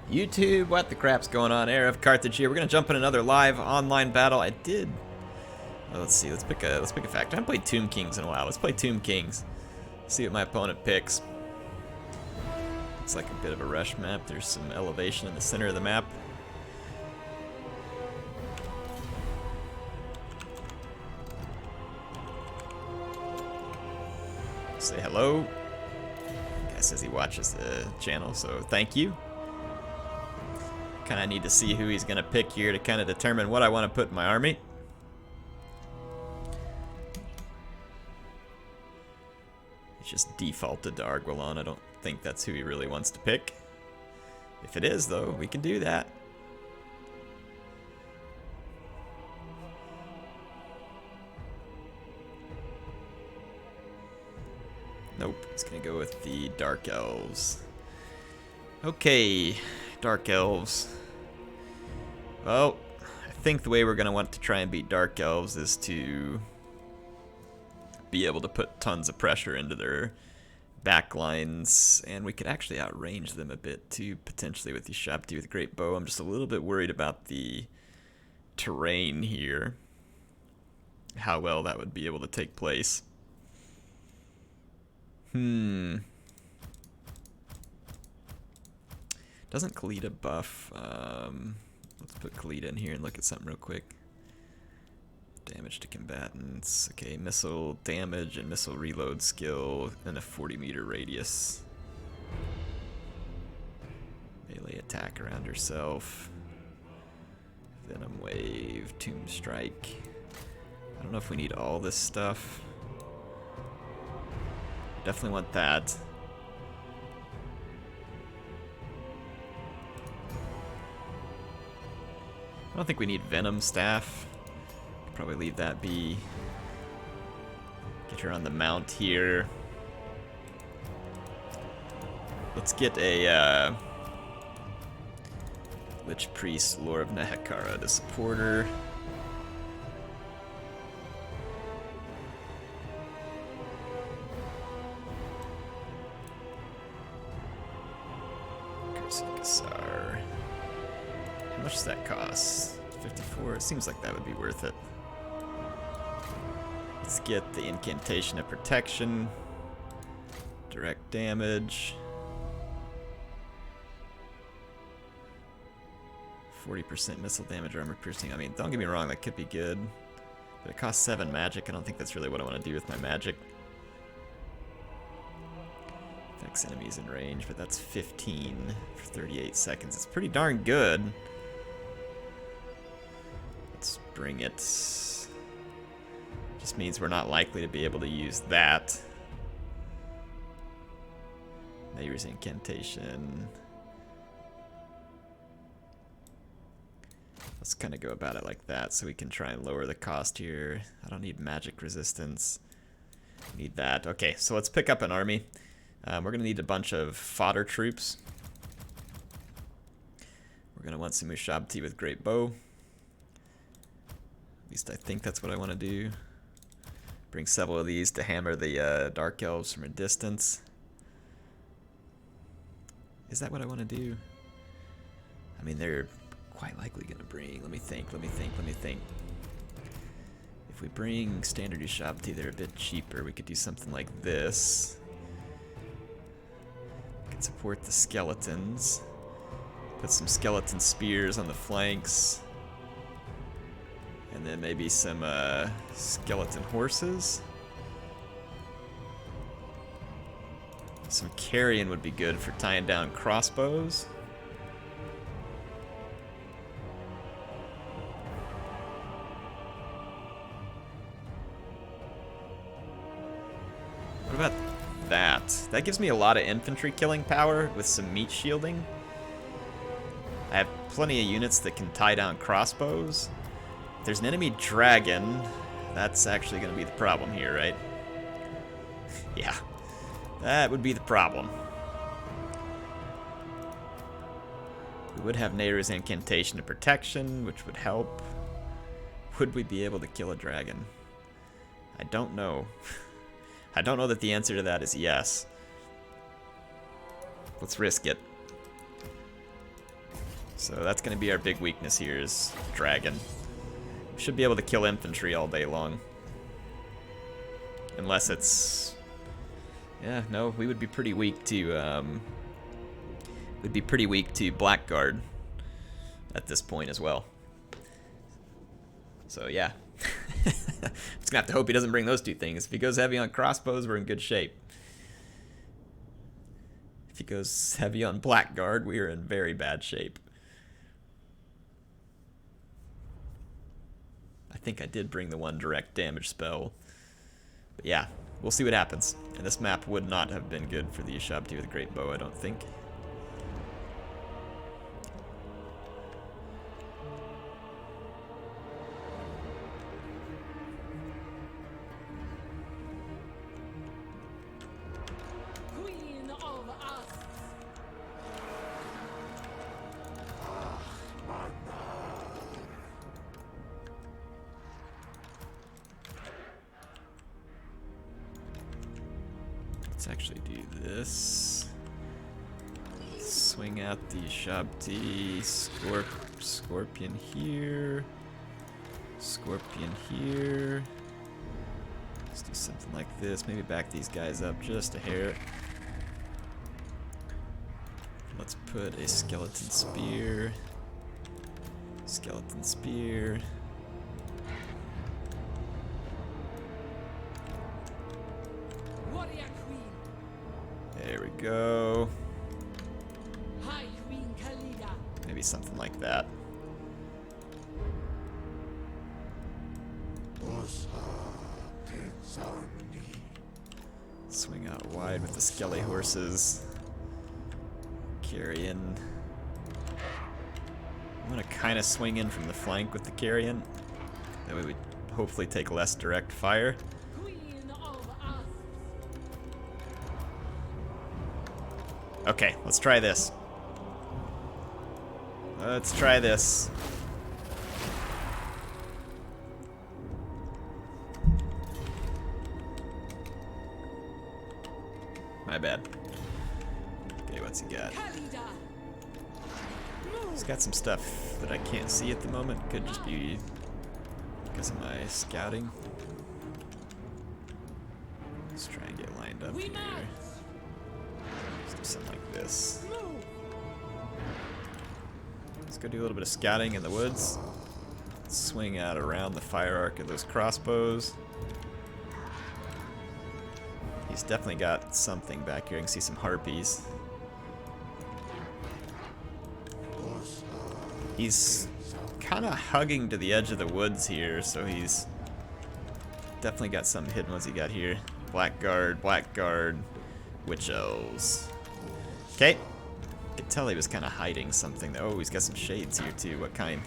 YouTube, what the crap's going on? HeirofCarthage here. We're gonna jump in another live online battle. I did. Oh, let's see. Let's pick a factor. I haven't played Tomb Kings in a while. Let's play Tomb Kings. See what my opponent picks. It's like a bit of a rush map. There's some elevation in the center of the map. Say hello. Guy says he watches the channel, so thank you. Kind of need to see who he's going to pick here to kind of determine what I want to put in my army. It's just defaulted to Arguelon. I don't think that's who he really wants to pick. If it is, though, we can do that. Nope, he's going to go with the Dark Elves. Okay, Dark Elves. Well, I think the way we're going to want to try and beat Dark Elves is to be able to put tons of pressure into their backlines, and we could actually outrange them a bit too, potentially with the Shabti with Great Bow. I'm just a little bit worried about the terrain here, how well that would be able to take place. Doesn't Khalida buff? Let's put Khalida in here and look at something real quick. Damage to combatants. Okay, missile damage and missile reload skill in a 40-meter radius. Melee attack around herself. Venom wave, tomb strike. I don't know if we need all this stuff. Definitely want that. I don't think we need Venom Staff. Probably leave that be. Get her on the mount here. Let's get a Lich Priest, Lore of Nehekara to support her. How much does that cost? 54? It seems like that would be worth it. Let's get the Incantation of Protection. Direct damage. 40% missile damage, armor piercing. I mean, don't get me wrong, that could be good. But it costs 7 magic. I don't think that's really what I want to do with my magic. Affects enemies in range, but that's 15 for 38 seconds. It's pretty darn good. Let's bring it. Just means we're not likely to be able to use that. Neighbor's Incantation. Let's kind of go about it like that so we can try and lower the cost here. I don't need magic resistance. Need that. Okay, so let's pick up an army. We're going to need a bunch of fodder troops. We're going to want some Ushabti with Great Bow. At least I think that's what I want to do. Bring several of these to hammer the Dark Elves from a distance. Is that what I want to do? I mean, they're quite likely going to bring... Let me think. If we bring standard Ushabti, they're a bit cheaper. We could do something like this. Support the skeletons. Put some skeleton spears on the flanks. And then maybe some skeleton horses. Some carrion would be good for tying down crossbows. What about that? That gives me a lot of infantry killing power with some meat shielding. I have plenty of units that can tie down crossbows. If there's an enemy dragon, that's actually going to be the problem here, right? Yeah, that would be the problem. We would have Nehru's Incantation of Protection, which would help. Would we be able to kill a dragon? I don't know. I don't know that the answer to that is yes. Let's risk it. So that's going to be our big weakness here is dragon. We should be able to kill infantry all day long. Unless it's... Yeah, no, we would be pretty weak to... we'd be pretty weak to Blackguard at this point as well. So yeah. Just gonna have to hope he doesn't bring those two things. If he goes heavy on crossbows, we're in good shape. If he goes heavy on Blackguard, we are in very bad shape. I think I did bring the one direct damage spell. But yeah, we'll see what happens. And this map would not have been good for the Ushabti with a great bow, I don't think. Let's actually do this. Swing out the Ushabti. Scorpion here. Scorpion here. Let's do something like this. Maybe back these guys up just a hair. Let's put a skeleton spear. Skeleton spear. There we go. Hi, Queen Khalida. Maybe something like that. Swing out wide with the skelly horses. Carrion. I'm gonna kind of swing in from the flank with the carrion. That way we hopefully take less direct fire. Okay, let's try this. Let's try this. My bad. Okay, what's he got? He's got some stuff that I can't see at the moment. Could just be because of my scouting. Let's try and get lined up here. Let's do something like this. Let's go do a little bit of scouting in the woods. Let's swing out around the fire arc of those crossbows. He's definitely got something back here. I can see some harpies. He's kind of hugging to the edge of the woods here, so he's definitely got some hidden ones he got here. Blackguard, Witch Elves. Okay. I could tell he was kind of hiding something. Oh, he's got some shades here too. What kind?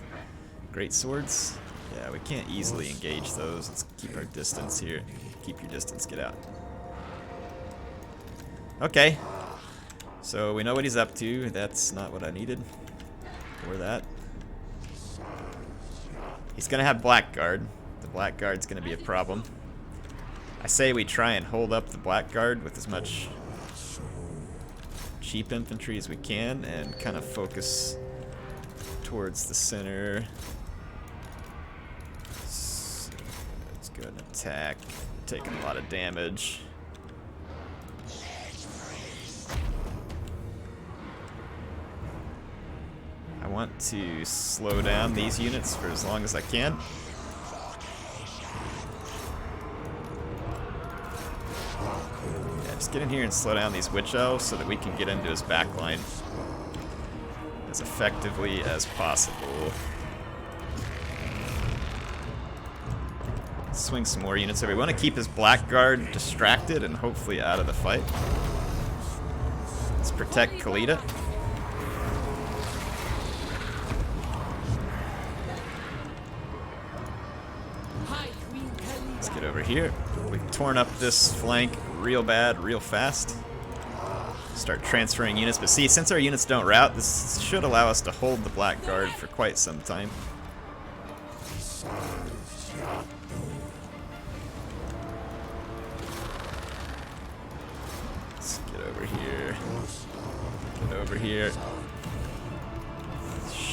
Great swords? Yeah, we can't easily engage those. Let's keep our distance here. Keep your distance, get out. Okay. So we know what he's up to. That's not what I needed. Or that. He's gonna have Blackguard. The Blackguard's gonna be a problem. I say we try and hold up the Blackguard with as much cheap infantry as we can and kind of focus towards the center. So let's go ahead and attack. Taking a lot of damage. I want to slow down these units for as long as I can. Yeah, just get in here and slow down these Witch Elves so that we can get into his backline as effectively as possible. Swing some more units over. We want to keep his Blackguard distracted and hopefully out of the fight. Let's protect Khalida. Let's get over here. We've torn up this flank real bad, real fast. Start transferring units, but see, since our units don't rout, this should allow us to hold the Blackguard for quite some time. Let's get over here. Get over here.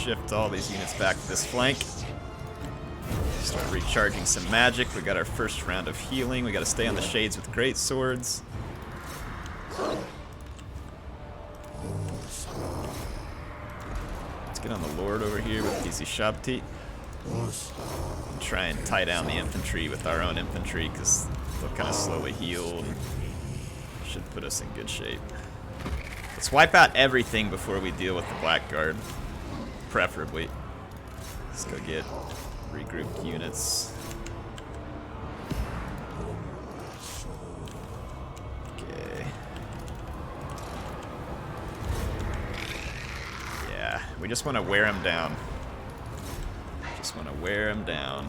shift all these units back to this flank. Start recharging some magic. We got our first round of healing. We got to stay on the shades with great swords. Let's get on the Lord over here with these Ushabti. And try and tie down the infantry with our own infantry, because they'll kind of slowly heal. Should put us in good shape. Let's wipe out everything before we deal with the Blackguard, preferably. Let's go get regrouped units. Okay. Yeah, we just want to wear them down. Just want to wear them down.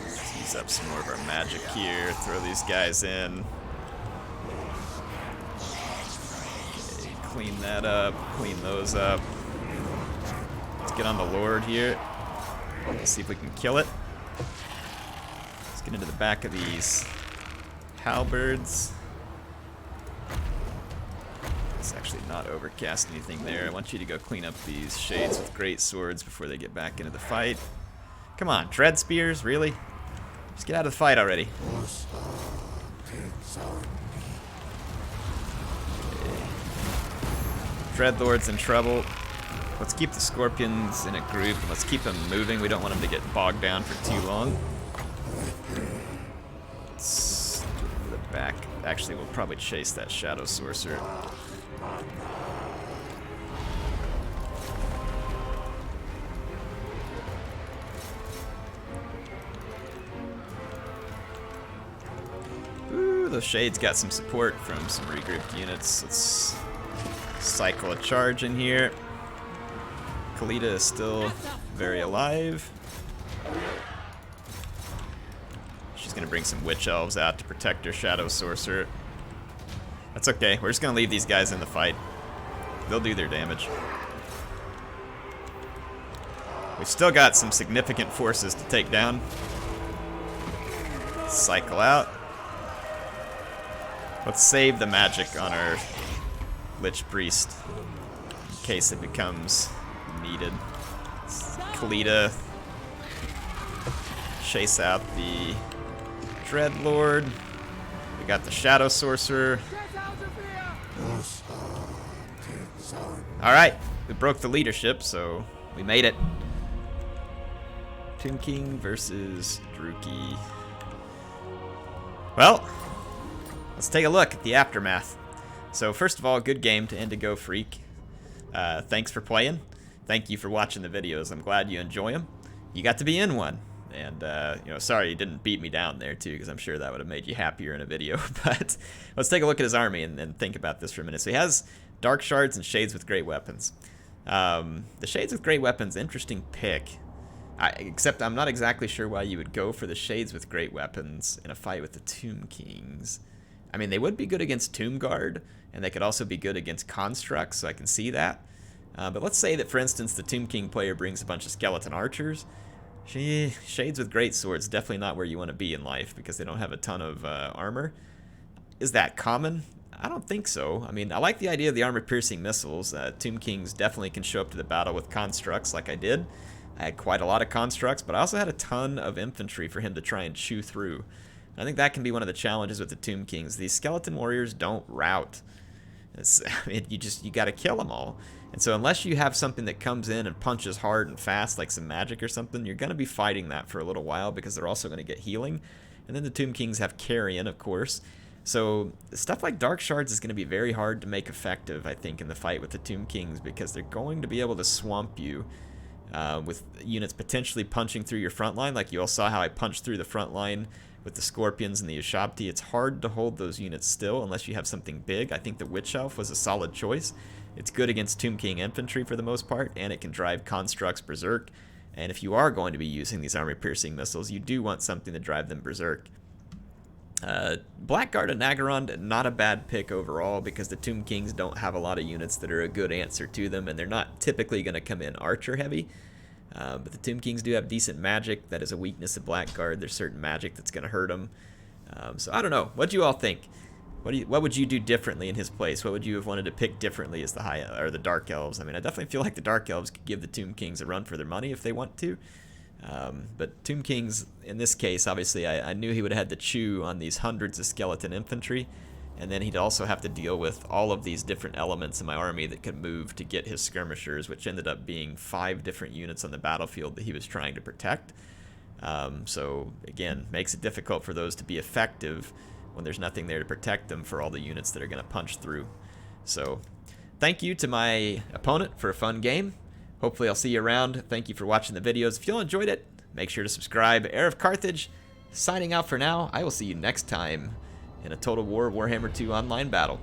Let's use up some more of our magic here. Throw these guys in. Okay, clean that up. Clean those up. Let's get on the Lord here. Let's see if we can kill it. Let's get into the back of these halberds. Let's actually not overcast anything there. I want you to go clean up these shades with great swords before they get back into the fight. Come on, dread spears, really? Just get out of the fight already. Okay. Dreadlord's in trouble. Let's keep the scorpions in a group and let's keep them moving. We don't want them to get bogged down for too long. Let's do it to the back. Actually, we'll probably chase that shadow sorcerer. Ooh, those shades got some support from some regrouped units. Let's cycle a charge in here. Khalida is still very alive. She's gonna bring some witch elves out to protect her shadow sorcerer. That's okay, we're just gonna leave these guys in the fight. They'll do their damage. We've still got some significant forces to take down. Cycle out. Let's save the magic on our Lich Priest in case it becomes needed. Khalida, chase out the Dreadlord. We got the Shadow Sorcerer. Alright, we broke the leadership, so we made it. Tomb King versus Druki. Well, let's take a look at the aftermath. So first of all, good game to Indigo Freak. Thanks for playing. Thank you for watching the videos. I'm glad you enjoy them. You got to be in one. And, you know, sorry you didn't beat me down there, too, because I'm sure that would have made you happier in a video. But let's take a look at his army and think about this for a minute. So he has Dark Shards and Shades with Great Weapons. The Shades with Great Weapons, interesting pick. Except I'm not exactly sure why you would go for the Shades with Great Weapons in a fight with the Tomb Kings. I mean, they would be good against Tomb Guard, and they could also be good against Constructs, so I can see that. But let's say that, for instance, the Tomb King player brings a bunch of Skeleton Archers. Shades with Great Swords, definitely not where you want to be in life, because they don't have a ton of armor. Is that common? I don't think so. I mean, I like the idea of the armor-piercing missiles. Tomb Kings definitely can show up to the battle with Constructs like I did. I had quite a lot of Constructs, but I also had a ton of infantry for him to try and chew through. And I think that can be one of the challenges with the Tomb Kings. These Skeleton Warriors don't rout. I mean, you got to kill them all. And so unless you have something that comes in and punches hard and fast, like some magic or something, you're going to be fighting that for a little while because they're also going to get healing. And then the Tomb Kings have carrion, of course. So stuff like Dark Shards is going to be very hard to make effective, I think, in the fight with the Tomb Kings, because they're going to be able to swamp you with units potentially punching through your front line. Like you all saw how I punched through the front line with the Scorpions and the Ushabti. It's hard to hold those units still unless you have something big. I think the Witch Elf was a solid choice. It's good against Tomb King infantry for the most part, and it can drive Constructs berserk. And if you are going to be using these armor-piercing missiles, you do want something to drive them berserk. Blackguard and Naggarond, not a bad pick overall, because the Tomb Kings don't have a lot of units that are a good answer to them, and they're not typically going to come in archer heavy. But the Tomb Kings do have decent magic. That is a weakness of Blackguard. There's certain magic that's going to hurt them. So I don't know. What do you all think? What would you do differently in his place? What would you have wanted to pick differently as the the Dark Elves? I mean, I definitely feel like the Dark Elves could give the Tomb Kings a run for their money if they want to. But Tomb Kings, in this case, obviously, I knew he would have had to chew on these hundreds of skeleton infantry, and then he'd also have to deal with all of these different elements in my army that could move to get his skirmishers, which ended up being 5 different units on the battlefield that he was trying to protect. So, again, makes it difficult for those to be effective when there's nothing there to protect them for all the units that are going to punch through. So, thank you to my opponent for a fun game. Hopefully I'll see you around. Thank you for watching the videos. If you all enjoyed it, make sure to subscribe. HeirofCarthage, signing out for now. I will see you next time in a Total War Warhammer 2 online battle.